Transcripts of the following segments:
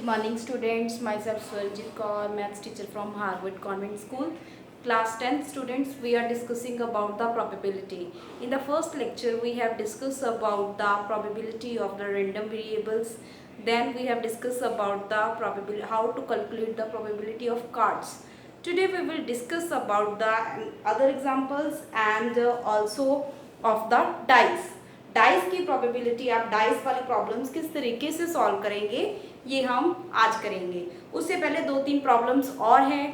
morning students, myself Swarjit Kaur, maths teacher from Harvard Convent School. Class 10 students, we are discussing about the probability. In the first lecture we have discussed about the probability of the random variables. Then we have discussed about the probability, how to calculate the probability of cards. Today we will discuss about the other examples and also of the dice. Dice की probability, आप dice वाली problems किस तरीके से solve करेंगे ये हम आज करेंगे। उससे पहले दो तीन प्रॉब्लम्स और हैं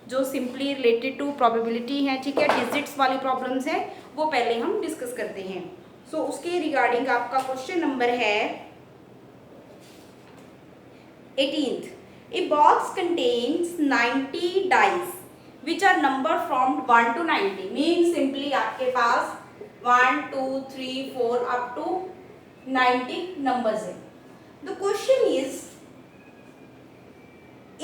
जो सिंपली रिलेटेड टू प्रोबेबिलिटी हैं, ठीक है, डिजिट्स वाली प्रॉब्लम्स हैं, वो पहले हम डिस्कस करते हैं। सो उसके रिगार्डिंग आपका क्वेश्चन नंबर है 18th। A box contains 90 dice which are numbers from 1 to 90। Mean simply आपके पास 1 2 3 4 up to 90 numbers है। The question is,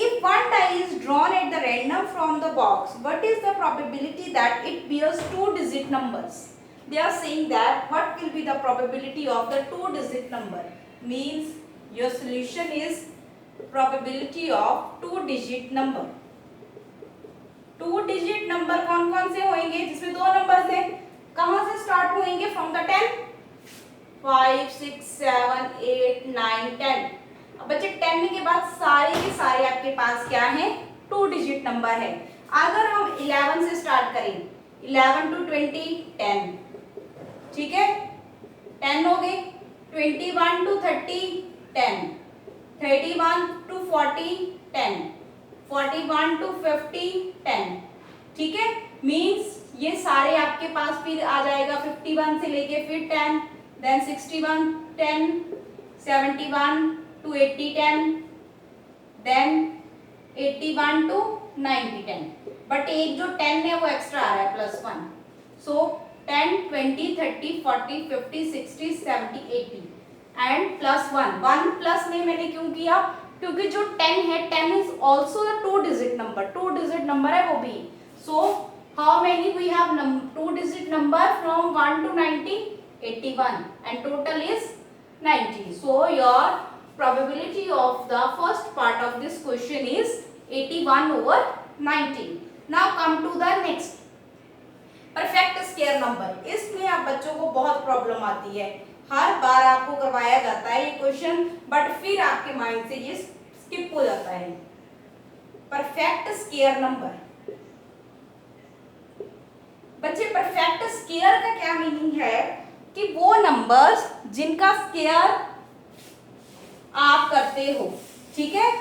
if one die is drawn at the random from the box, what is the probability that it bears two-digit numbers? They are saying that what will be the probability of the two-digit number? Means your solution is probability of two-digit number. Two-digit number कौन कौन से होंगे जिसमें दो numbers हैं? कहाँ से start होंगे? From the 10, 5 6 7 8 9 10। अब बच्चे 10 के बाद सारे के सारे आपके पास क्या है? टू डिजिट नंबर है। अगर हम 11 से स्टार्ट करें, 11 to 20 10, ठीक है, 10 हो गए। 21 to 30 10, 31 to 40 10, 41 to 50 10, ठीक है। मीन्स ये सारे आपके पास फिर आ जाएगा 51 से लेके फिर 10, then 61 10, 71 to 80 10, then 81 to 90 10। But एक जो 10 है वो एक्स्ट्रा आ रहा है +1। सो 10 20 30 40 50 60 70 80 एंड +1। 1 प्लस में मैंने क्यों किया? क्योंकि जो 10 है 10 is also the two digit number, two digit number है वो भी। सो how many we have two digit number from 1 to 90? 81 and total is 90. So your probability of the first part of this question is 81 over 90. Now come to the next, perfect square number। इसमें आप बच्चों को बहुत problem आती है, हर बार आपको करवाया जाता है ये क्वेश्चन, बट फिर आपके माइंड से ये स्किप हो जाता है। परफेक्ट स्क्वायर नंबर बच्चे, परफेक्ट स्क्वायर का क्या मीनिंग है कि वो नंबर्स जिनका स्क्वायर आप करते हो, ठीक है,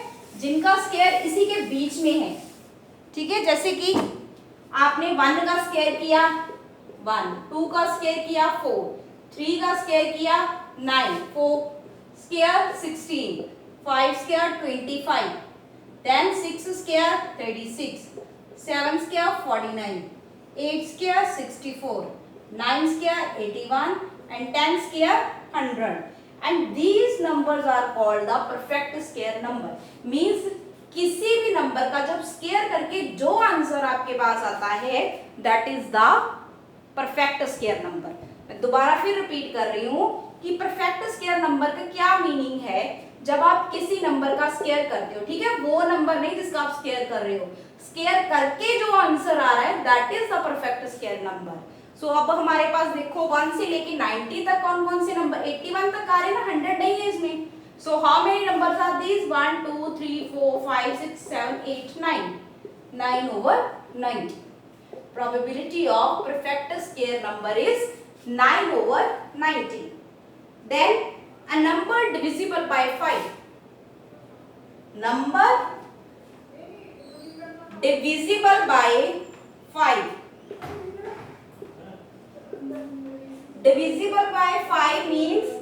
जिनका स्क्वायर इसी के बीच में है, ठीक है। जैसे कि आपने 1 का स्क्वायर किया 1, 2 का स्क्वायर किया 4, 3 का स्क्वायर किया 9, 4 square 16, 5 square 25, then 6 square 36, 7 square 49, 8 square 64, 9 square 81 and 10 square 100, and these numbers are called the perfect square number। means किसी भी नंबर का जब स्क्वायर करके जो आंसर आपके पास आता है that is the perfect square number। मैं दोबारा फिर रिपीट कर रही हूँ कि perfect square number का क्या मीनिंग है। जब आप किसी नंबर का स्क्वायर करते हो, ठीक है, वो नंबर नहीं जिसका आप स्क्वायर कर रहे हो, स्क्वायर करके जो आंसर आ रहा है that is the perfect square number. So अब हमारे पास देखो 1 से लेके 90 तक कौन कौन से नंबर, 81 तक आ रहे हैं ना, 100 नहीं है इसमें। So how many numbers are these? 1 2 3 4 5 6 7 8 9, 9 over 90। probability of perfect square number is 9 over 90। then a number divisible by 5, number divisible by 5, divisible by 5 means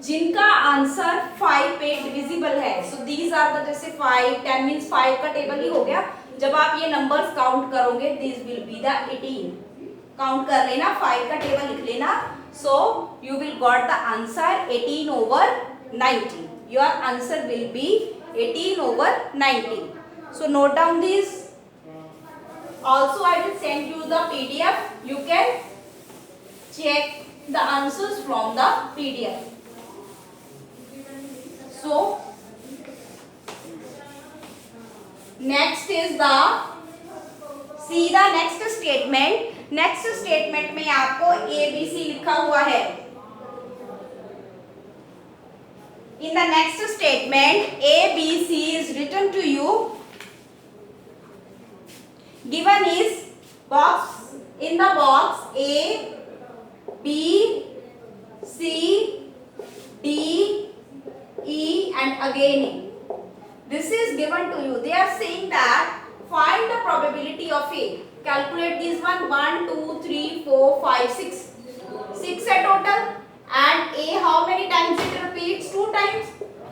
जिनका आंसर 5 पे डिविजिबल है। सो दीज आर द, जैसे 5 10 means 5 का table ही हो गया। जब आप ये नंबर्स काउंट करोगे this will be the 18। Count कर लेना, 5 का टेबल लिख लेना। So you will got the answer 18 over 90। Your answer will be 18 over 90। So note down this. Also I will send you the PDF. You can check the answers from the PDF. So next is the see the next statement. Next statement में आपको ABC लिखा हुआ है। In the next statement, ABC is written to you. Given is box, in the box A, B, C, D, E and again E. This is given to you. They are saying that find the probability of A. Calculate this one. 1, 2, 3, 4, 5, 6. 6 है total. And A how many times it repeats? 2 times.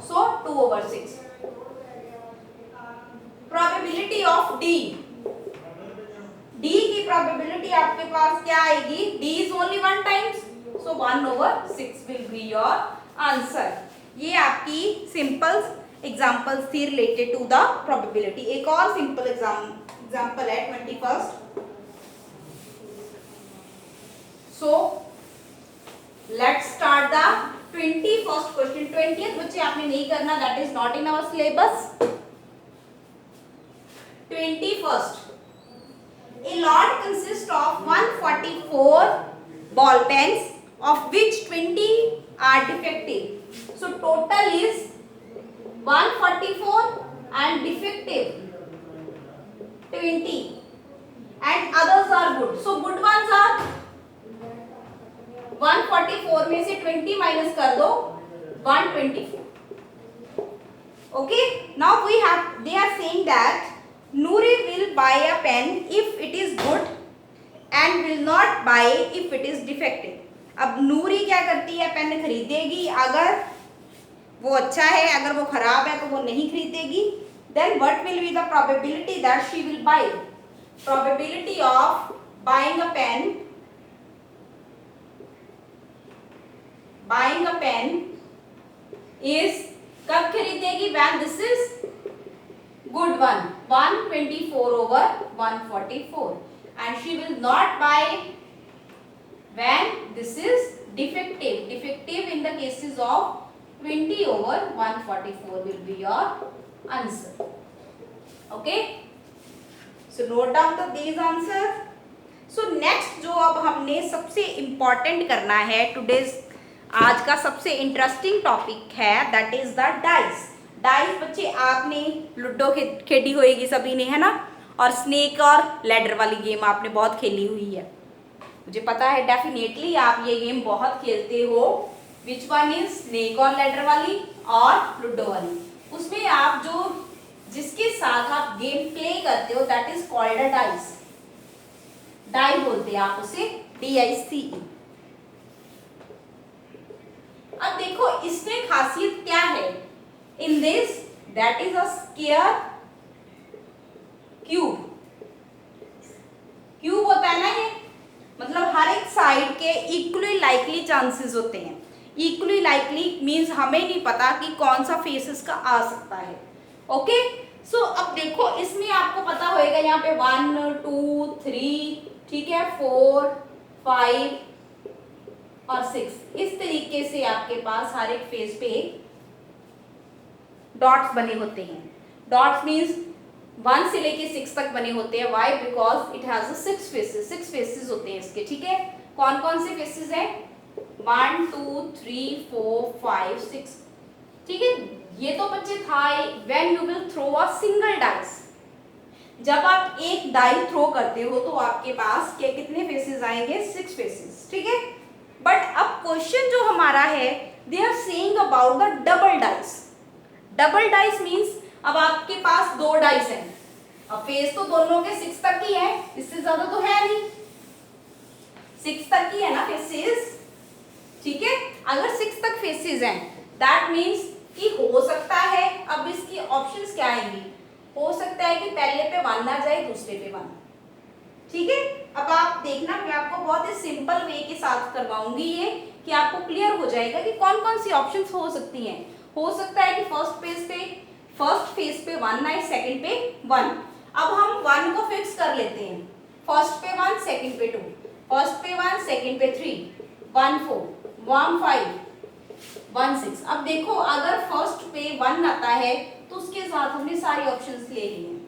So 2/6. Probability of D. D की probability आपके पास क्या आएगी? D is only 1 times. So 1/6 will be your answer. ये आपकी simple examples थी related to the probability. एक और simple example है 21st. So let's start the 21st question. 20th बच्चे आपने नहीं करना, that is not in our syllabus. 21st. A lot consists of 144 ball pens, of which 20 are defective. So total is 144 and defective 20, and others are good. So good ones are 144 में से 20 minus कर दो 124. Okay, now they are saying that Noori will buy a pen if it is good and will not buy if it is defective. अब नूरी क्या करती है? Pen खरीदेगी अगर वो अच्छा है, अगर वो खराब है तो वो नहीं खरीदेगी. Then what will be the probability that she will buy? Probability of buying a pen is कब खरीदेगी? When this is good one. 124/144. And she will not buy when this is defective. Defective in the cases of 20/144 will be your answer. Okay. So note down these answers. So next जो अब हमने सबसे important करना है today's आज का सबसे interesting topic है, that is the dice. Dice बच्चे आपने लूडो खेली होगी सभी ने, है ना, और स्नेक और लैडर वाली गेम आपने बहुत खेली हुई है, मुझे पता है डेफिनेटली आप ये गेम बहुत खेलते हो. Which one is? स्नेक और लैडर वाली और लूडो वाली. उसमें आप जिसके साथ आप गेम प्ले करते हो that is called a dice. Die बोलते हैं आप उसे, DICE. अब देखो इसमें खासियत क्या है? In this that is a square cube. Cube होता है ना ये, मतलब हर एक साइड के इक्वली लाइकली चांसेस होते हैं. इक्वली लाइकली मींस हमें नहीं पता कि कौन सा फेस इसका आ सकता है. ओके, सो अब देखो इसमें आपको पता होएगा यहाँ पे 1 2 3, ठीक है, 4 5 और 6. इस तरीके से आपके पास हर एक फेस पे डॉट्स बने होते हैं. डॉट्स मींस 1 से लेके 6 तक बने होते हैं. Why? Because it has 6 faces. 6 faces होते हैं इसके. ठीक है, कौन कौन से फेसेस हैं? 1 2 3 4 5 6. ठीक है, ये तो बच्चे था when you will throw a single dice. जब आप एक डाई थ्रो करते हो तो आपके पास क्या कितने फेसेस आएंगे? 6 फेसेस. ठीक है, बट अब क्वेश्चन जो हमारा है, they are saying about the double dice. Double dice means अब आपके पास 2 डाइस हैं. अब फेस तो दोनों के 6 तक ही है, इससे ज्यादा तो है नहीं. 6 तक ही है ना फेसेस. ठीक है, अगर 6 तक फेसेस हैं दैट मींस कि हो सकता है, अब इसकी ऑप्शंस क्या आएंगी? हो सकता है कि पहले पे 1 ना जाए, दूसरे पे 1. ठीक है, अब आप देखना मैं आपको बहुत ही सिंपल वे के साथ करवाऊंगी ये, कि आपको क्लियर हो जाएगा कि कौन कौन सी ऑप्शंस हो सकती हैं. हो सकता है कि फर्स्ट फेस पे 1 आए, सेकंड पे 1. अब हम 1 को फिक्स कर लेते हैं. फर्स्ट पे 1, सेकंड पे 2, फर्स्ट पे 1, सेकंड पे 3, 1 4, 1 5, 1 6. अब देखो अगर फर्स्ट पे 1 आता है तो उसके साथ हमने सारी ऑप्शंस ले ली हैं.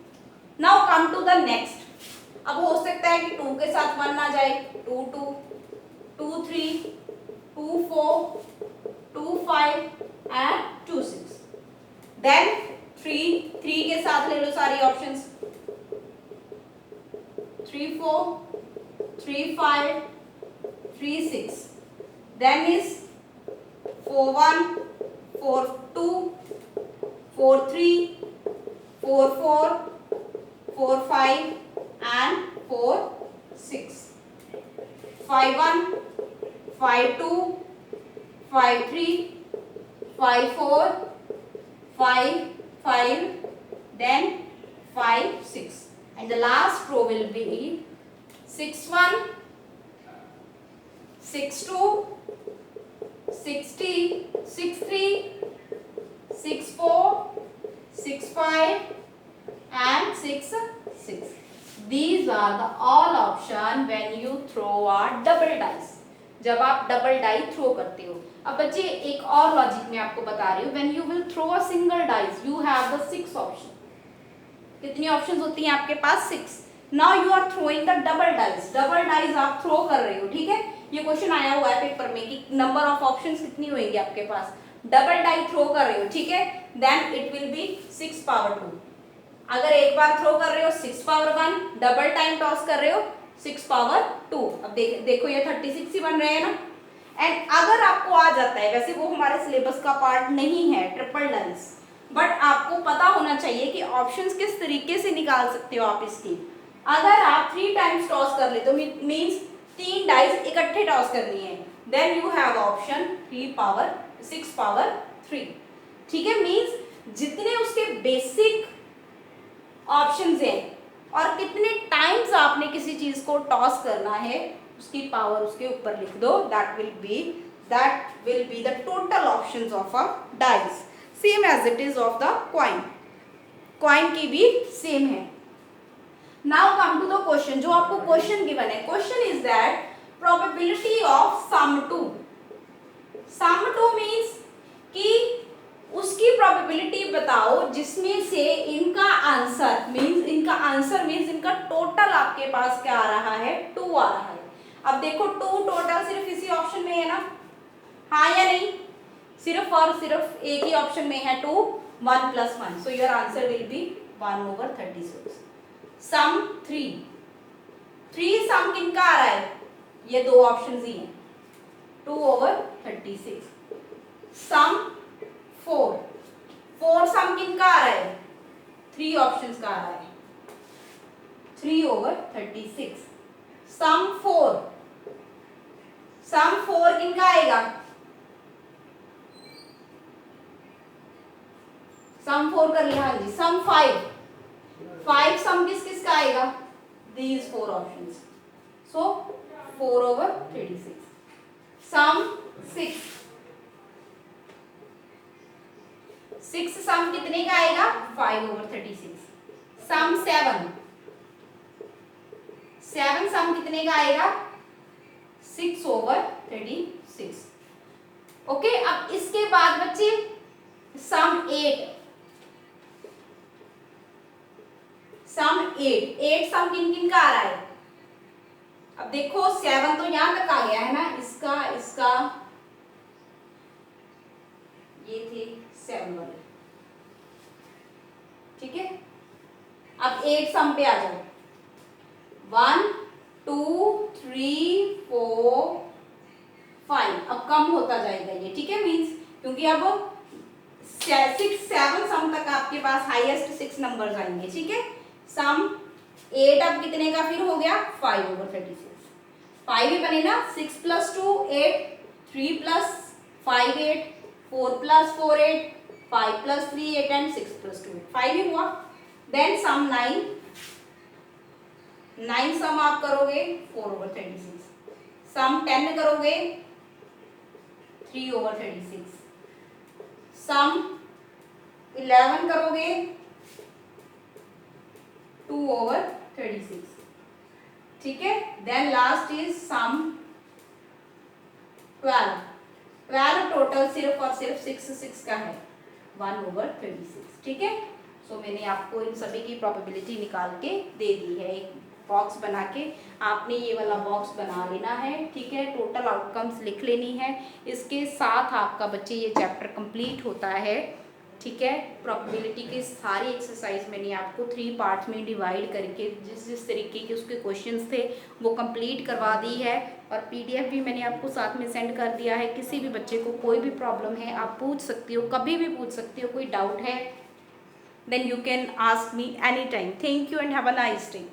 Now come to the next. अब हो सकता है कि 2 के साथ 1 ना जाए, 2 2, 2 3, 2 4, 2 5 एंड 2 6। देन 3 के साथ ले लो सारी options, 3 4, 3 5, 3 6। Then is 4 1, 4 2, 4 3, 4 4, 4 5 and 4 6, 5 1, 5 2, 5 3, 5 4, 5 5, then 5 6, and the last row will be 6 1, 6 2, 6 3, 6 3, 6 4, 6 5 and 6 6. These are the all option when you throw a double dice. जब आप डबल डाई थ्रो करते हो। अब बच्चे एक और लॉजिक में आपको बता रही हूँ, when you will throw a single dice you have the 6 option. कितनी ऑप्शंस होती हैं आपके पास? 6। Now you are throwing the double dice, double dice आप थ्रो कर रहे हो, ठीक है। ये क्वेश्चन आया हुआ है पेपर में कि नंबर ऑफ ऑप्शंस कितनी होंगी आपके पास, डबल डाई थ्रो कर रहे हो, ठीक है। Then it will be 6 power 2। अगर एक बार थ्रो कर रहे हो 6 पावर 1, डबल टाइम टॉस कर रहे हो 6 पावर 2। अब देखो ये 36 ही बन रहे हैं ना। एंड अगर आपको आ जाता है, वैसे वो हमारे सिलेबस का पार्ट नहीं है ट्रिपल डाइस, बट आपको पता होना चाहिए कि ऑप्शंस किस तरीके से निकाल सकते हो आप इसकी। अगर आप 3 टाइम्स टॉस कर ले तो मीन्स 3 डाइस इकट्ठे टॉस करनी है, then you have option 6 power 3, ठीक है। मीन्स जितने उसके बेसिक ऑप्शंस हैं और कितने टाइम्स आपने किसी चीज को टॉस करना है उसकी पावर उसके ऊपर लिख दो, that will be the total options of a dice, same as it is of the coin की भी सेम है। Now come to the question, जो आपको क्वेश्चन गिवन है। Question is that probability of sum two means कि उसकी probability बताओ जिसमें से इनका आंसर मीन्स इनका टोटल आपके पास क्या आ रहा है? 2 आ रहा है। अब देखो 2 टोटल सिर्फ इसी ऑप्शन में है ना, हाँ या नहीं? सिर्फ और सिर्फ एक ही ऑप्शन में है 2, 1 + 1, so your answer will be 1/36। सम 3 सम किनका आ रहा है? ये 2 ऑप्शन ही हैं, 2/36। सम 4 सम किनका आ रहा है? 3 ऑप्शंस का आ रहा है, 3/36। सम 4 किनका आएगा? सम 4 कर लिया, हाँ जी। सम 5 सम किसका आएगा? These 4 options, so 4/36। सम 6 सम कितने का आएगा? 5/36। सम 7 सम कितने का आएगा? 6/36। ओके, अब इसके बाद बच्चे सम 8 सम किन का आ रहा है? अब देखो 7 तो यहां तक आ गया है ना, इसका ये थे 7 वाले, ठीक है। अब 8 सम पे आ जाओ, 1 2 3 4 5, अब कम होता जाएगा ये, ठीक है। मीन्स क्योंकि अब 7 सम तक आपके पास हाईएस्ट 6 नंबर्स आएंगे, ठीक है। सम 8 अब कितने का फिर हो गया? 5/36। 5 ही बने ना, 6 + 2 8, 3 + 5 8, 4 + 4 8, 5 + 3 8 एंड 6 + 2 8, 5 ही हुआ। देन सम 9 सम आप करोगे 4/36। सम 10 करोगे 3/36। सम 11 करोगे 2/36, ठीक है। Then last is sum 12 total सिर्फ और सिर्फ 6 का है, 1/36, ठीक है। सो मैंने आपको इन सभी की प्रोबेबिलिटी निकाल के दे दी है। एक बॉक्स बना के आपने ये वाला बॉक्स बना लेना है, ठीक है। टोटल आउटकम्स लिख लेनी है। इसके साथ आपका बच्चे ये चैप्टर कंप्लीट होता है, ठीक है। प्रोबेबिलिटी की सारी एक्सरसाइज मैंने आपको 3 पार्ट्स में डिवाइड करके जिस जिस तरीके के उसके क्वेश्चंस थे वो कंप्लीट करवा दी है, और पीडीएफ भी मैंने आपको साथ में सेंड कर दिया है। किसी भी बच्चे को कोई भी प्रॉब्लम है आप पूछ सकती हो, कभी भी पूछ सकती हो। कोई डाउट है then you can ask me any time. Thank you and have a nice day.